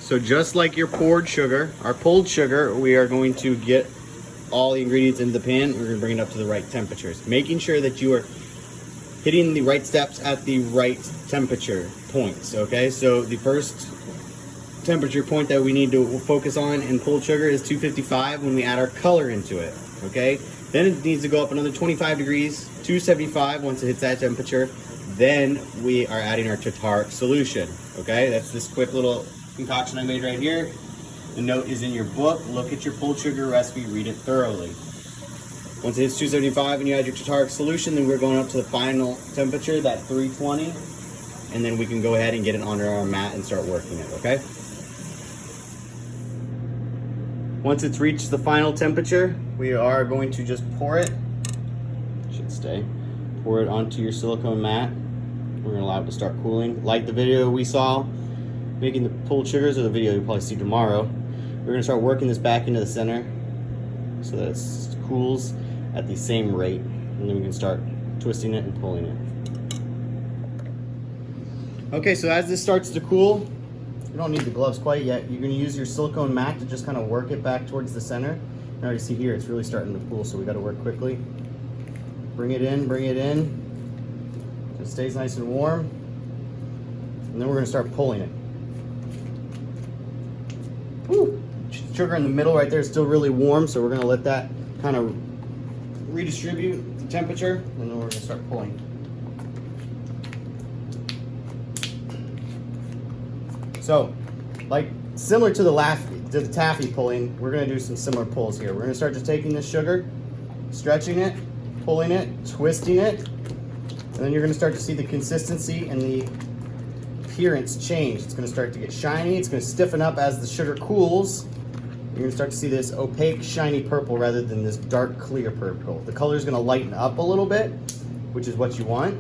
So just like your poured sugar, our pulled sugar, we are going to get all the ingredients in the pan. We're going to bring it up to the right temperatures, making sure that you are hitting the right steps at the right temperature points. Okay, so the first temperature point that we need to focus on in pulled sugar is 255 when we add our color into it. Okay, then it needs to go up another 25 degrees, 275 once it hits that temperature. Then we are adding our tartaric solution. Okay, that's this quick little concoction I made right here. The note is in your book. Look at your pulled sugar recipe, read it thoroughly. Once it hits 275 and you add your tartaric solution, then we're going up to the final temperature, that 320, and then we can go ahead and get it onto our mat and start working it, okay? Once it's reached the final temperature, we are going to just pour it, should stay, pour it onto your silicone mat. We're gonna allow it to start cooling. Like the video we saw, making the pulled sugars, or the video you'll probably see tomorrow, we're gonna start working this back into the center so that it cools at the same rate. And then we can start twisting it and pulling it. Okay, so as this starts to cool, you don't need the gloves quite yet. You're gonna use your silicone mat to just kind of work it back towards the center. Now you see here, it's really starting to cool, so we gotta work quickly. Bring it in, so it stays nice and warm. And then we're gonna start pulling it. Woo. Sugar in the middle right there is still really warm, so we're gonna let that kind of redistribute the temperature, and then we're gonna start pulling. So, like similar to the taffy pulling, we're gonna do some similar pulls here. We're gonna start just taking this sugar, stretching it, pulling it, twisting it, and then you're gonna start to see the consistency and the appearance change. It's gonna start to get shiny, it's gonna stiffen up as the sugar cools. You're gonna start to see this opaque, shiny purple rather than this dark, clear purple. The color is gonna lighten up a little bit, which is what you want.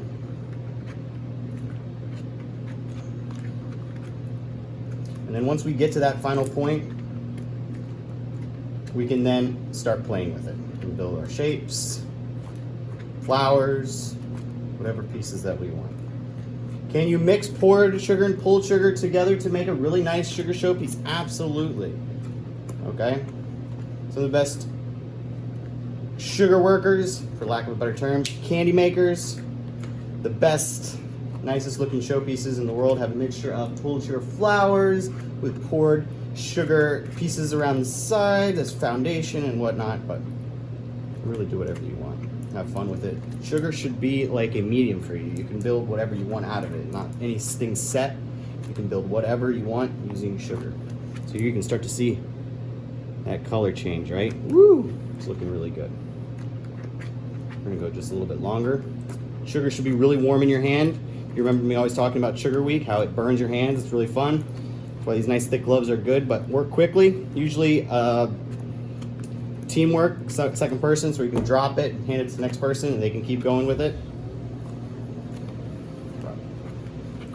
And then once we get to that final point, we can then start playing with it. We can build our shapes, flowers, whatever pieces that we want. Can you mix poured sugar and pulled sugar together to make a really nice sugar showpiece? Absolutely. Okay? Some of the best sugar workers, for lack of a better term, candy makers, the best, nicest looking showpieces in the world have a mixture of pulled sugar flowers with poured sugar pieces around the side as foundation and whatnot, but really do whatever you want. Have fun with it. Sugar should be like a medium for you. You can build whatever you want out of it, not anything set. You can build whatever you want using sugar. So you can start to see that color change, right? Woo! It's looking really good. We're gonna go just a little bit longer. Sugar should be really warm in your hand. You remember me always talking about Sugar Week, how it burns your hands. It's really fun. That's why these nice thick gloves are good, but work quickly. Usually teamwork, second person, so you can drop it and hand it to the next person and they can keep going with it.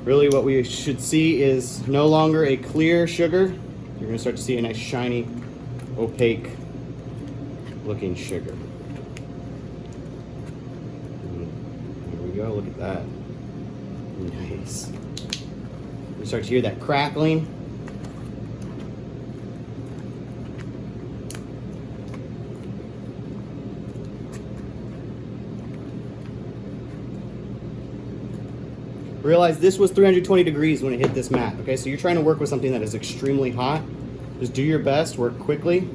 Really what we should see is no longer a clear sugar. You're gonna start to see a nice shiny, opaque looking sugar. There we go, look at that. Nice. You start to hear that crackling. Realize this was 320 degrees when it hit this mat, okay? So you're trying to work with something that is extremely hot. Just do your best, work quickly.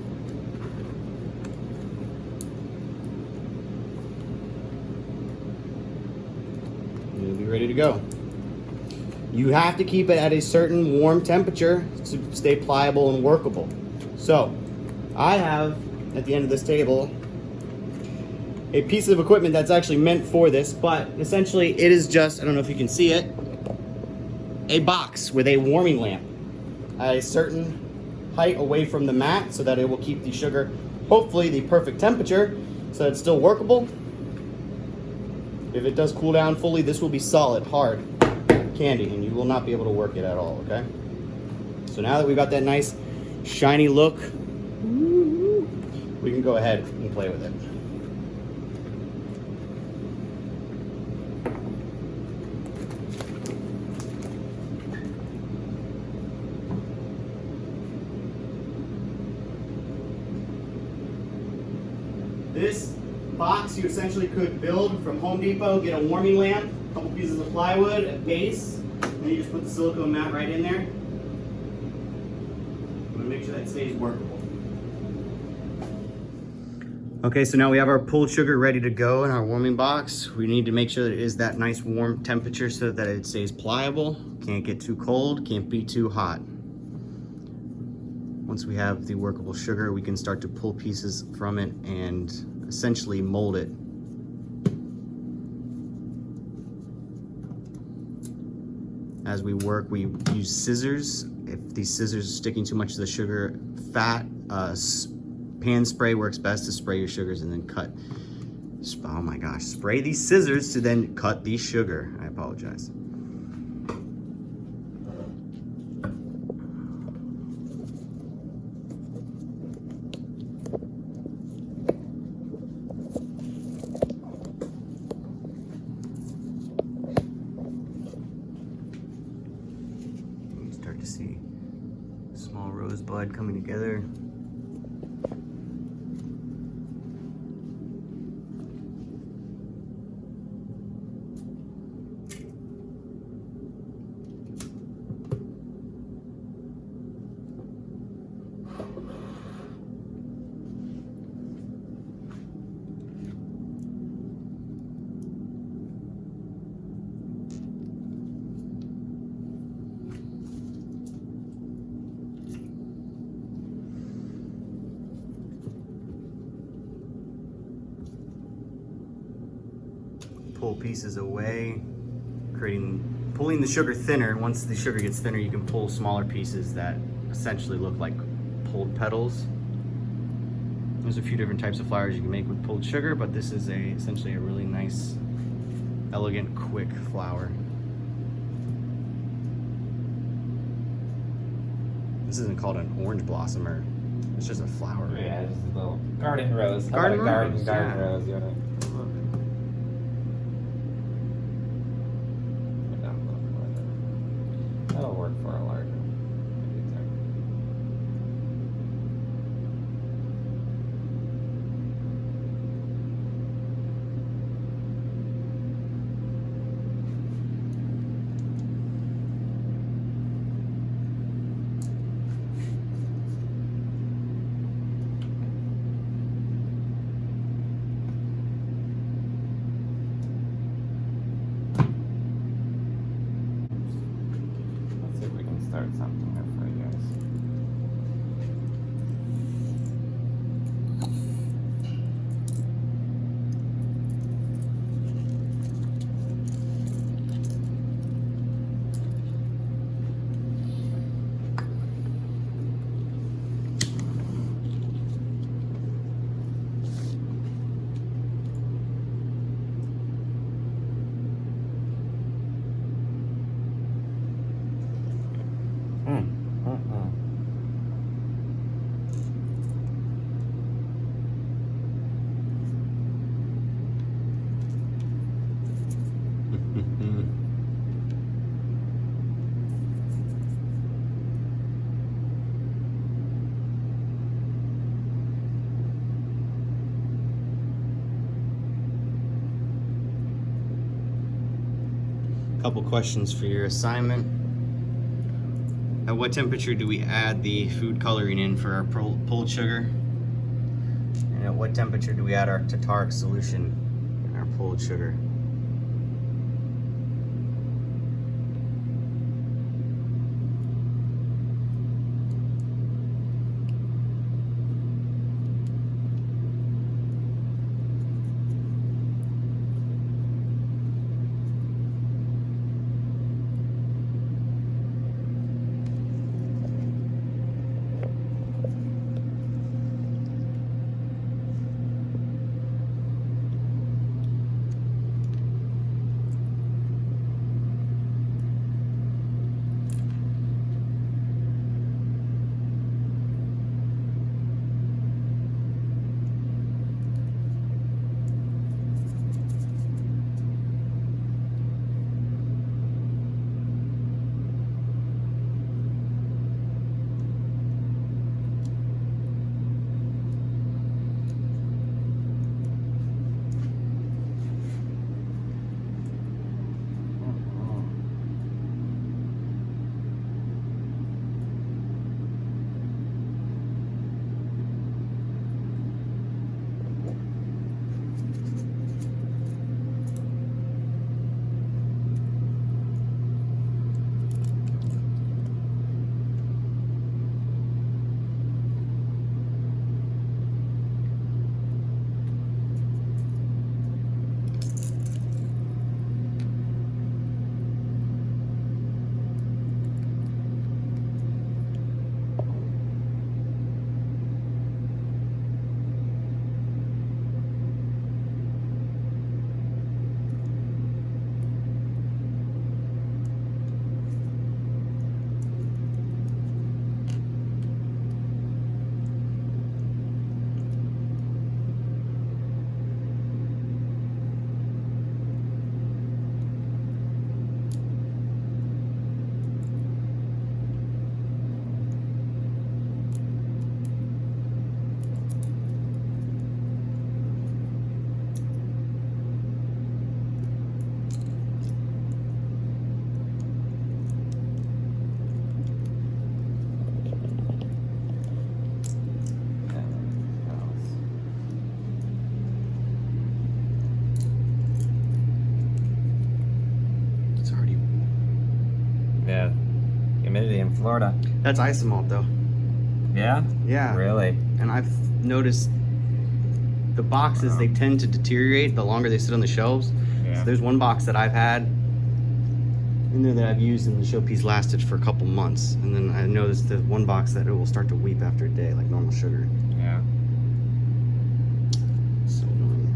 You'll be ready to go. You have to keep it at a certain warm temperature to stay pliable and workable. So, I have, at the end of this table, a piece of equipment that's actually meant for this, but essentially it is just, I don't know if you can see it, a box with a warming lamp at a certain height away from the mat so that it will keep the sugar, hopefully the perfect temperature, so that it's still workable. If it does cool down fully, this will be solid, hard candy, and you will not be able to work it at all, okay? So now that we've got that nice shiny look, we can go ahead and play with it. This box you essentially could build from Home Depot, get a warming lamp, a couple pieces of plywood, a base, and you just put the silicone mat right in there. I'm gonna make sure that stays workable. Okay, so now we have our pulled sugar ready to go in our warming box. We need to make sure that it is that nice warm temperature so that it stays pliable. Can't get too cold, can't be too hot. Once we have the workable sugar, we can start to pull pieces from it and essentially mold it. As we work, we use scissors. If these scissors are sticking too much to the sugar, fat, pan spray works best to spray your sugars and then cut. Oh my gosh, spray these scissors to then cut the sugar. I apologize. You can start to see small rosebud coming together. Pull pieces away, pulling the sugar thinner. Once the sugar gets thinner, you can pull smaller pieces that essentially look like pulled petals. There's a few different types of flowers you can make with pulled sugar, but this is essentially a really nice, elegant, quick flower. This isn't called an orange blossom, or it's just a flower, right? Yeah, it's a little garden rose. Garden How about a rose, garden yeah. rose, you want to... That'll work for a larger. Let's see if we can start something here for you guys. Couple questions for your assignment. At what temperature do we add the food coloring in for our pulled sugar? And at what temperature do we add our tartaric solution in our pulled sugar? in Florida. That's isomalt though. Yeah? Yeah. Really? And I've noticed the boxes, Wow. they tend to deteriorate the longer they sit on the shelves. Yeah. So there's one box that I've had in there that I've used and the showpiece lasted for a couple months. And then I noticed that one box that it will start to weep after a day, like normal sugar. Yeah. So annoying.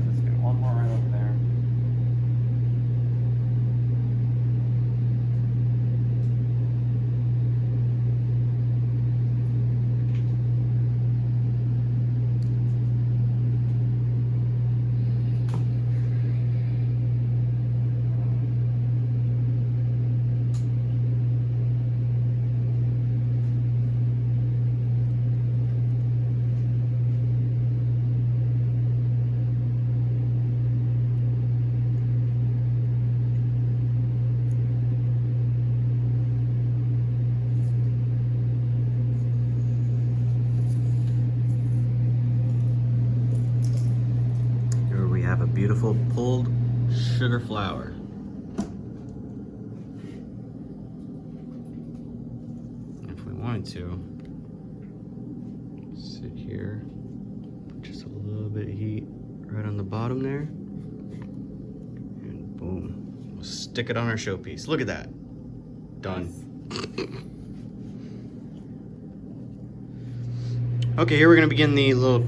Let's get one more right over there. Here we have a beautiful pulled sugar flour. If we wanted to, sit here, put just a little bit of heat right on the bottom there, and boom, we'll stick it on our showpiece. Look at that. Done. Okay, here we're gonna begin the little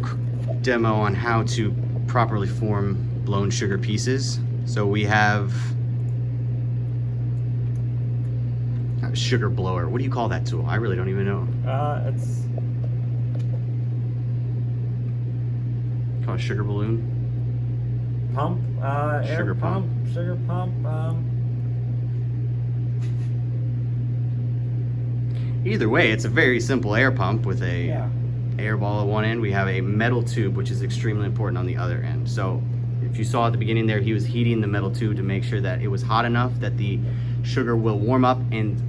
demo on how to properly form blown sugar pieces. So we have a sugar blower. What do you call that tool? I really don't even know. It's Call it a sugar balloon. pump, air Sugar pump. sugar pump, Either way, it's a very simple air pump with a yeah. air ball at one end. We have a metal tube, which is extremely important on the other end. So if you saw at the beginning there, he was heating the metal tube to make sure that it was hot enough that the sugar will warm up and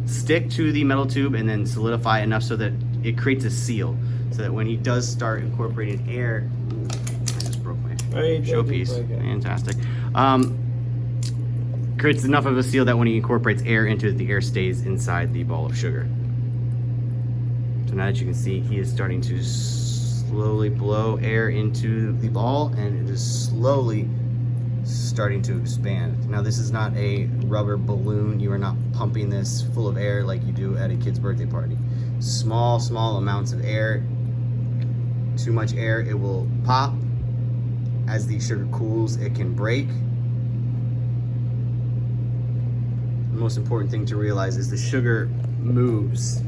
stick to the metal tube and then solidify enough so that it creates a seal. So that when he does start incorporating air, ooh, I just broke my Hey, did you showpiece. break it? Fantastic. Creates enough of a seal that when he incorporates air into it, the air stays inside the ball of sugar. So now that you can see, he is starting to slowly blow air into the ball, and it is slowly starting to expand. Now this is not a rubber balloon. You are not pumping this full of air like you do at a kid's birthday party. Small amounts of air. Too much air, it will pop. As the sugar cools, it can break. The most important thing to realize is the sugar moves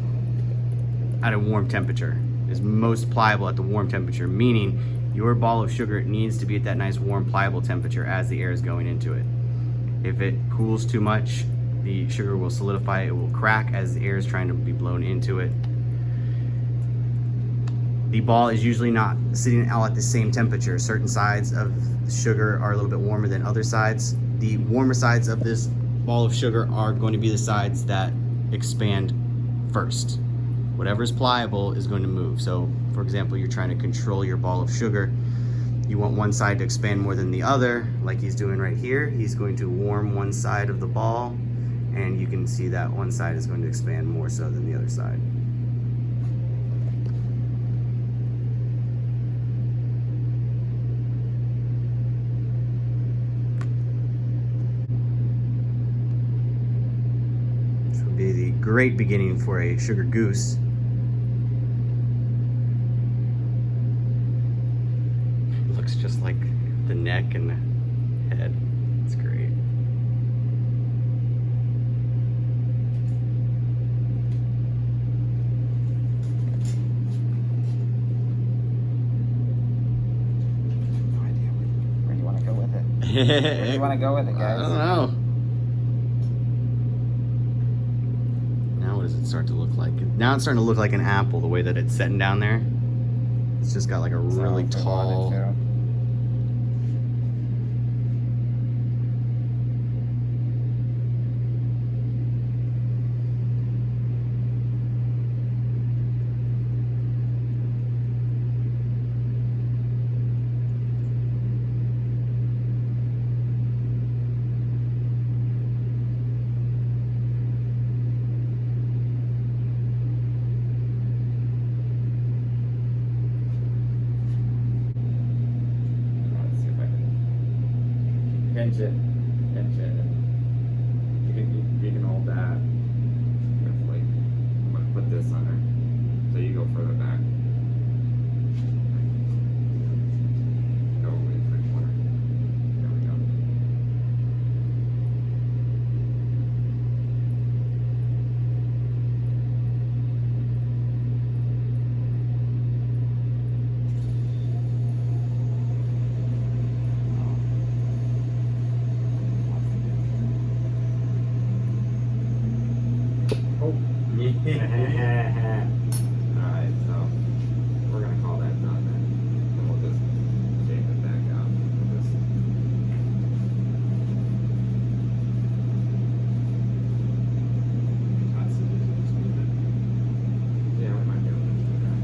at a warm temperature, is most pliable at the warm temperature, meaning your ball of sugar needs to be at that nice warm pliable temperature as the air is going into it. If it cools too much, the sugar will solidify, it will crack as the air is trying to be blown into it. The ball is usually not sitting all at the same temperature. Certain sides of sugar are a little bit warmer than other sides. The warmer sides of this ball of sugar are going to be the sides that expand first. Whatever is pliable is going to move. So, for example, you're trying to control your ball of sugar. You want one side to expand more than the other, like he's doing right here. He's going to warm one side of the ball, and you can see that one side is going to expand more so than the other side. This would be the great beginning for a sugar goose. Looks just like the neck and the head. It's great. No idea where do you want to go with it? Where do you want to go with it, I guys? don't know. does it start to look like? Now it's starting to look like an apple, the way that it's setting down there. It's just got like a really So if we tall. wanted to. Let's see if I can pinch it. You can hold that carefully. I'm gonna put this under, so you go further back. Go into the corner. There we go. Oh. Alright, so we're gonna call that done then. And we'll just shape it back out. We'll just yeah, we might be able to do that.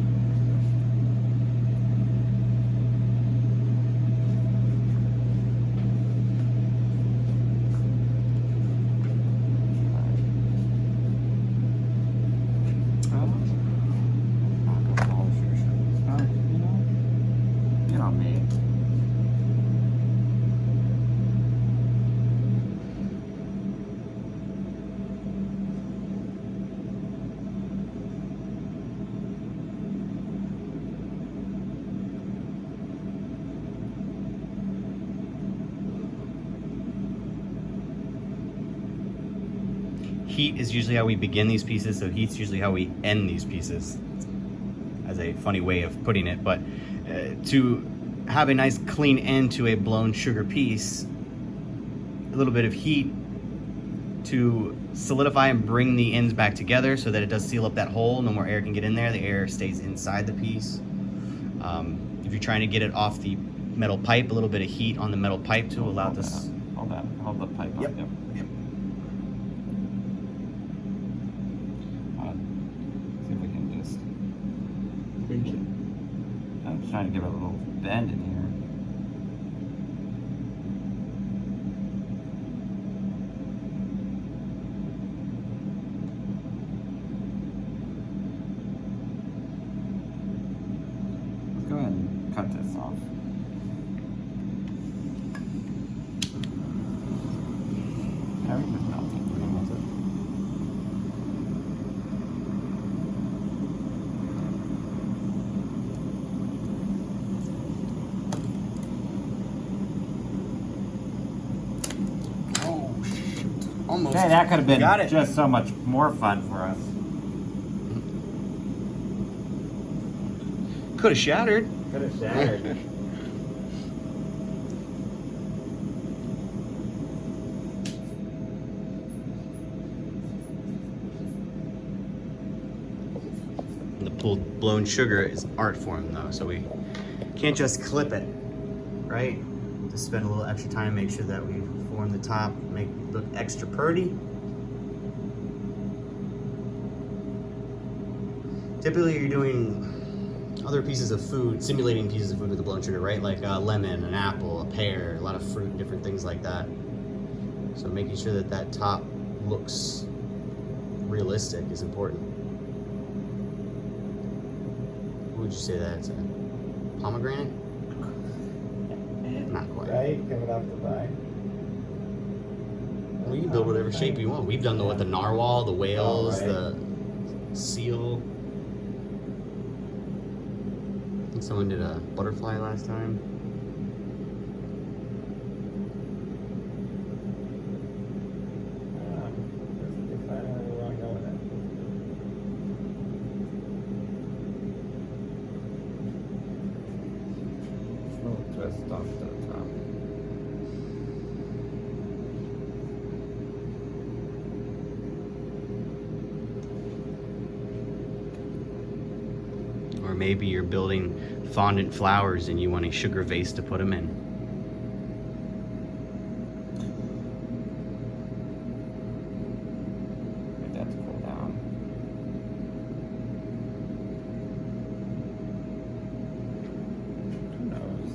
You know me. Heat is usually how we begin these pieces, so heat's usually how we end these pieces, as a funny way of putting it. But to have a nice clean end to a blown sugar piece, a little bit of heat to solidify and bring the ends back together so that it does seal up that hole. No more air can get in there. The air stays inside the piece. If you're trying to get it off the metal pipe, a little bit of heat on the metal pipe to allow this. Hold the pipe Yep. up. Yep. See if we can just. I'm just trying to give it a little bend in here. Let's go ahead and cut this off. Yeah, we can just melt it. We can melt it. Oh, shoot. Almost. Okay, that could have been Got it. just so much more fun for us. Could have shattered. Could have shattered. The blown sugar is art form though, so we can't just clip it, right? Just spend a little extra time, make sure that we form the top, make it look extra pretty. Typically you're doing other pieces of food, simulating pieces of food with the blown sugar, right? Like a lemon, an apple, a pear, a lot of fruit, different things like that. So making sure that that top looks realistic is important. What would you say that's a pomegranate? Not quite. Right? Coming off the vine. Well, you can build whatever shape you want. We've done with the narwhal, the whales, right. the seal. I think someone did a butterfly last time. Twist off the top. maybe you're building fondant flowers and you want a sugar vase to put them in. Get that to cool down. Who knows?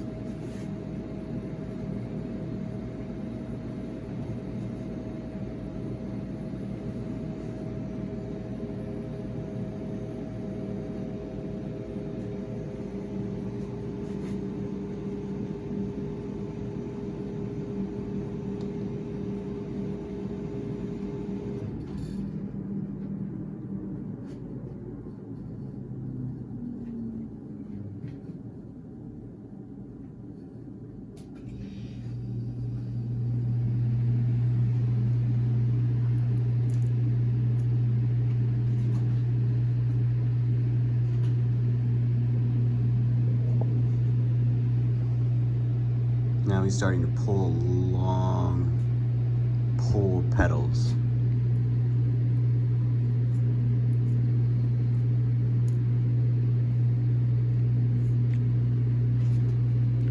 Now he's starting to pull long pull petals.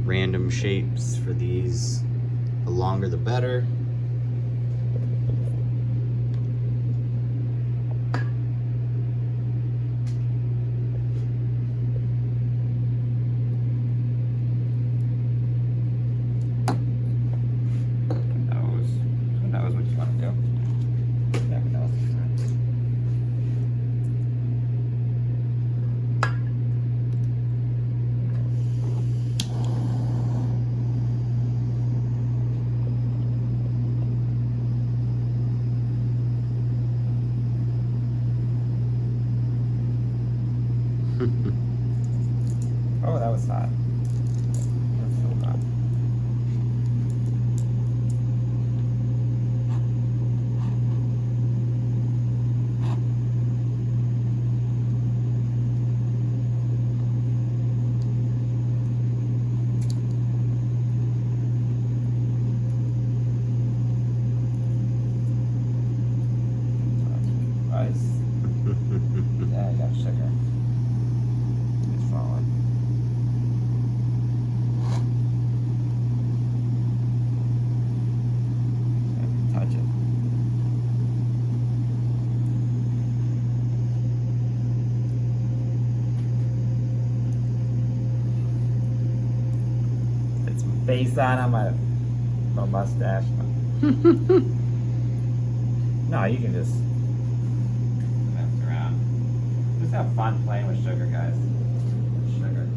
Random shapes for these. The longer the better. Who knows what you want to do? Never knows. Oh, that was hot. That's so hot. Ice. Yeah, I got sugar. It's falling. Touch it. It's my face on my mustache. No, you can just mess around. Just have fun playing with sugar, guys. Sugar.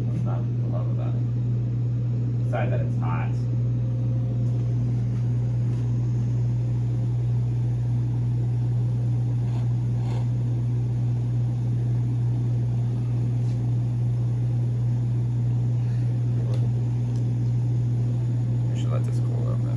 That's not what I love about it. Besides that it's hot. We should let this cool a little bit.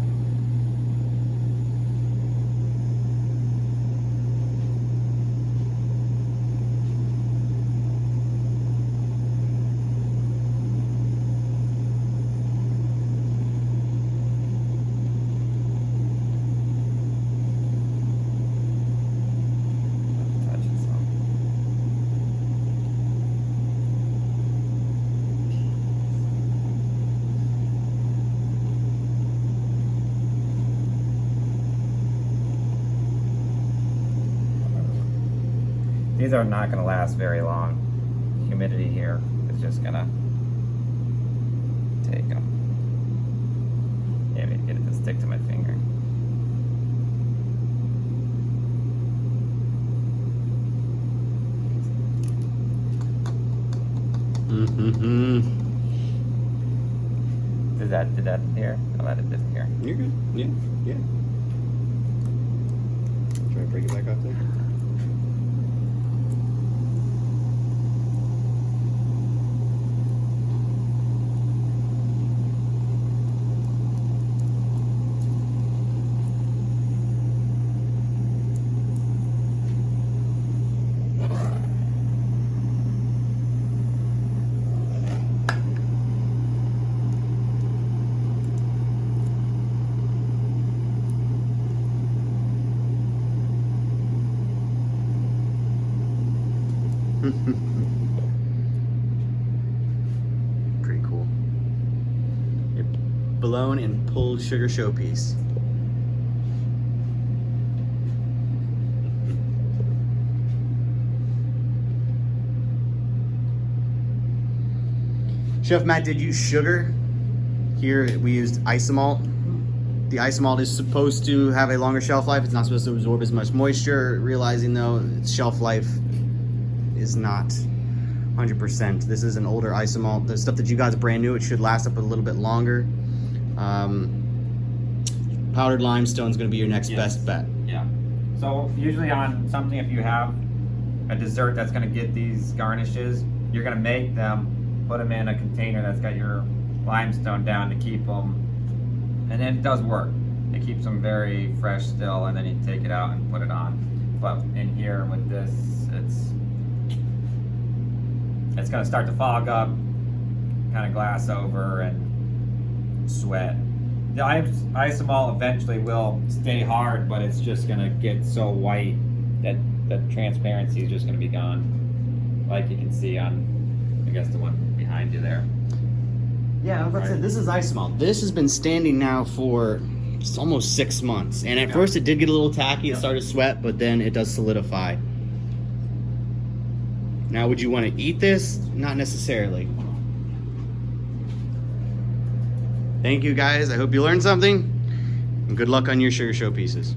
Touch it some. These are not going to last very long. Humidity here is just going to take them. Yeah, maybe get it to stick to my finger. Mm-hmm. Did that here? I'll let it disappear. You're good. Yeah, yeah. Try to break it back off there. blown and pulled sugar showpiece. Chef Matt did use sugar. Here we used isomalt. The isomalt is supposed to have a longer shelf life. It's not supposed to absorb as much moisture. Realizing though, its shelf life is not 100%. This is an older isomalt. The stuff that you guys brand new, it should last up a little bit longer. Powdered limestone is going to be your next best bet. Yeah. So usually on something, if you have a dessert that's going to get these garnishes, you're going to make them, put them in a container that's got your limestone down to keep them, and then it does work. It keeps them very fresh still, and then you take it out and put it on. But in here with this, it's going to start to fog up, kind of glass over and sweat. The isomalt eventually will stay hard, but it's just going to get so white that the transparency is just going to be gone, like you can see on, I guess, the one behind you there. Yeah, I was about to say, this is isomalt. This has been standing now for almost 6 months. And at first it did get a little tacky, it started to sweat, but then it does solidify. Now, would you want to eat this? Not necessarily. Thank you guys. I hope you learned something. And good luck on your sugar show pieces.